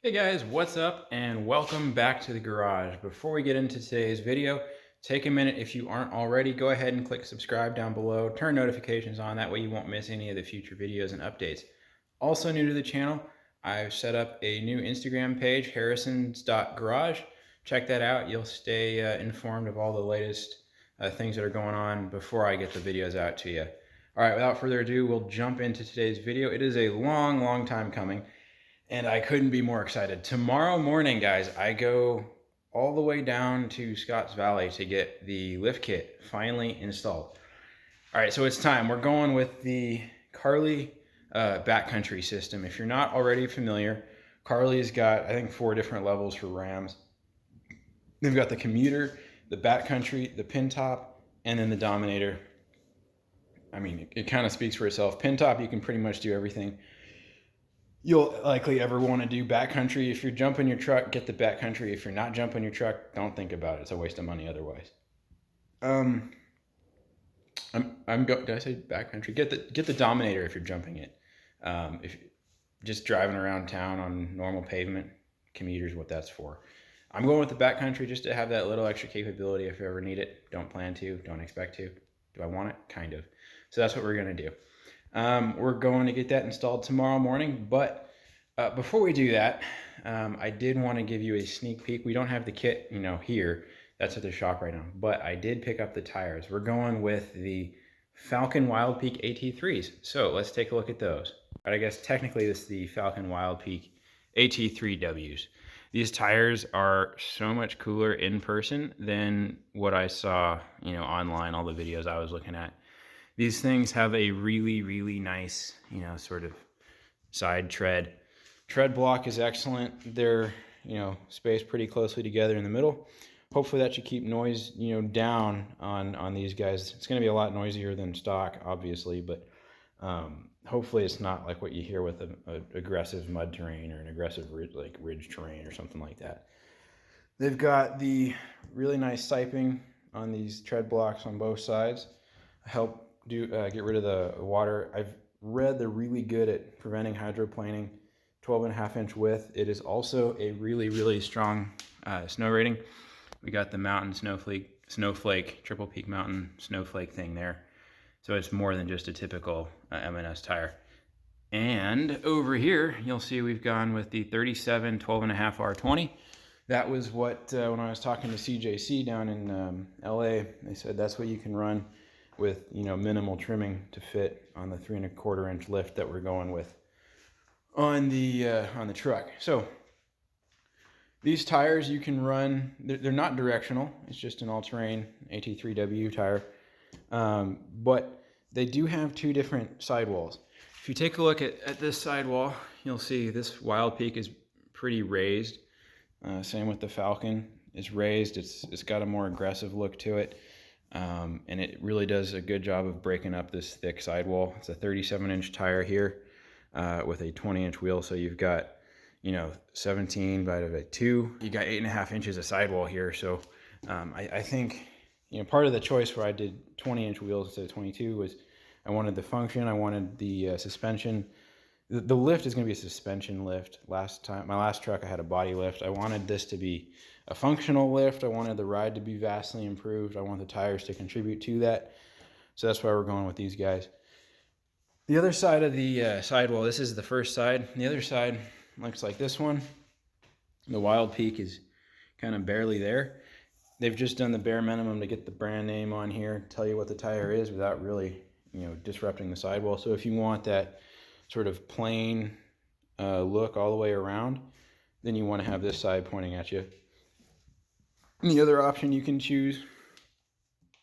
Hey guys, what's up and welcome back to the garage. Before we get into today's video, take a minute if you aren't already, go ahead and click subscribe down below, turn notifications on, that way you won't miss any of the future videos and updates. Also new to the channel, I've set up a new Instagram page, harrisons.garage. Check that out, you'll stay informed of all the latest things that are going on before I get the videos out to you. All right, without further ado, we'll jump into today's video. It is a long time coming, and I couldn't be more excited. Tomorrow morning, guys, I go all the way down to Scotts Valley to get the lift kit finally installed. All right, so it's time. We're going with the Carli Backcountry system. If you're not already familiar, Carli's got, I think, 4 different levels for Rams. They've got the commuter, the Backcountry, the pin top, and then the Dominator. I mean, it kind of speaks for itself. Pin top, you can pretty much do everything you'll likely ever want to do. Backcountry, if you're jumping your truck, get the Backcountry. If you're not jumping your truck, don't think about it. It's a waste of money otherwise. Did I say Backcountry? Get the Dominator if you're jumping it. If just driving around town on normal pavement, commuter's what that's for. I'm going with the Backcountry just to have that little extra capability if you ever need it. Don't plan to, don't expect to. Do I want it? Kind of. So that's what we're gonna do. We're going to get that installed tomorrow morning, but before we do that, I did want to give you a sneak peek. We don't have the kit, here. That's at the shop right now, but I did pick up the tires. We're going with the Falken Wildpeak AT3s. So let's take a look at those. I guess technically this is the Falken Wildpeak AT3Ws. These tires are so much cooler in person than what I saw, online, all the videos I was looking at. These things have a really nice, sort of side tread. Tread block is excellent. They're, spaced pretty closely together in the middle. Hopefully that should keep noise, down on these guys. It's going to be a lot noisier than stock, obviously, but hopefully it's not like what you hear with an aggressive mud terrain or an aggressive ridge terrain or something like that. They've got the really nice siping on these tread blocks on both sides. Help get rid of the water. I've read they're really good at preventing hydroplaning. 12.5-inch width. It is also a really strong snow rating. We got the mountain snowflake, triple peak mountain snowflake thing there. So it's more than just a typical M&S tire. And over here, you'll see we've gone with the 37 12.5 R20. That was what, when I was talking to CJC down in LA, they said that's what you can run with, minimal trimming to fit on the 3.25-inch lift that we're going with on the truck. So these tires you can run, they're not directional. It's just an all-terrain AT3W tire, but they do have 2 different sidewalls. If you take a look at this sidewall, you'll see this Wildpeak is pretty raised. Same with the Falken. It's raised. It's got a more aggressive look to it. And it really does a good job of breaking up this thick sidewall. It's a 37-inch tire here with a 20-inch wheel. So you've got, 17 divided by 2. You got 8.5 inches of sidewall here. So I think, part of the choice where I did 20-inch wheels instead of 22 was I wanted the function. I wanted the suspension. The lift is going to be a suspension lift. My last truck, I had a body lift. I wanted this to be a functional lift. I wanted the ride to be vastly improved. I want the tires to contribute to that. So that's why we're going with these guys. The other side of the sidewall, this is the first side. The other side looks like this one. The Wildpeak is kind of barely there. They've just done the bare minimum to get the brand name on here, tell you what the tire is without really, disrupting the sidewall. So if you want that sort of plain look all the way around, then you want to have this side pointing at you. And the other option you can choose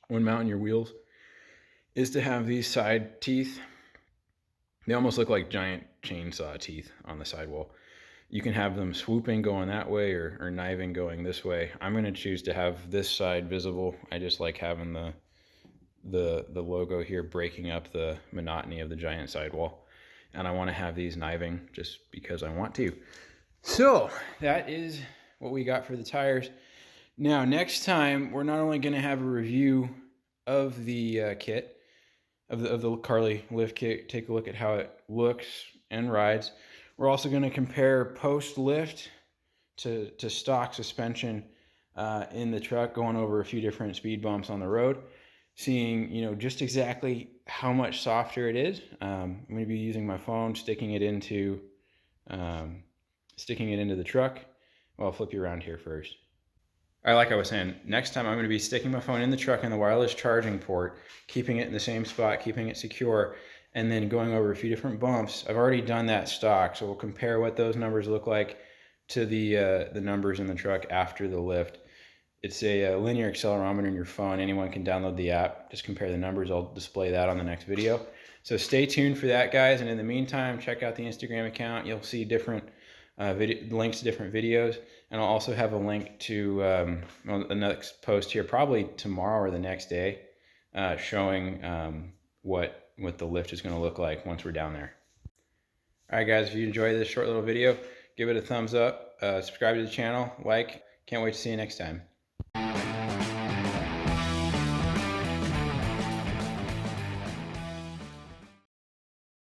when mounting your wheels is to have these side teeth. They almost look like giant chainsaw teeth on the sidewall. You can have them swooping going that way or kniving going this way. I'm going to choose to have this side visible. I just like having the logo here breaking up the monotony of the giant sidewall. And I want to have these kniving just because I want to. So that is what we got for the tires. Now, next time, we're not only going to have a review of the kit, of the Carli lift kit, take a look at how it looks and rides. We're also going to compare post lift to stock suspension in the truck, going over a few different speed bumps on the road, seeing, you know, just exactly how much softer it is. I'm going to be using my phone, sticking it into the truck. Well, I'll flip you around here first. All right, like I was saying, next time I'm going to be sticking my phone in the truck in the wireless charging port, keeping it in the same spot, keeping it secure, and then going over a few different bumps. I've already done that stock, so we'll compare what those numbers look like to the numbers in the truck after the lift. It's a linear accelerometer in your phone. Anyone can download the app. Just compare the numbers. I'll display that on the next video. So stay tuned for that, guys. And in the meantime, check out the Instagram account. You'll see different links to different videos. And I'll also have a link to the next post here, probably tomorrow or the next day, showing what the lift is going to look like once we're down there. All right, guys, if you enjoyed this short little video, give it a thumbs up, subscribe to the channel, like. Can't wait to see you next time.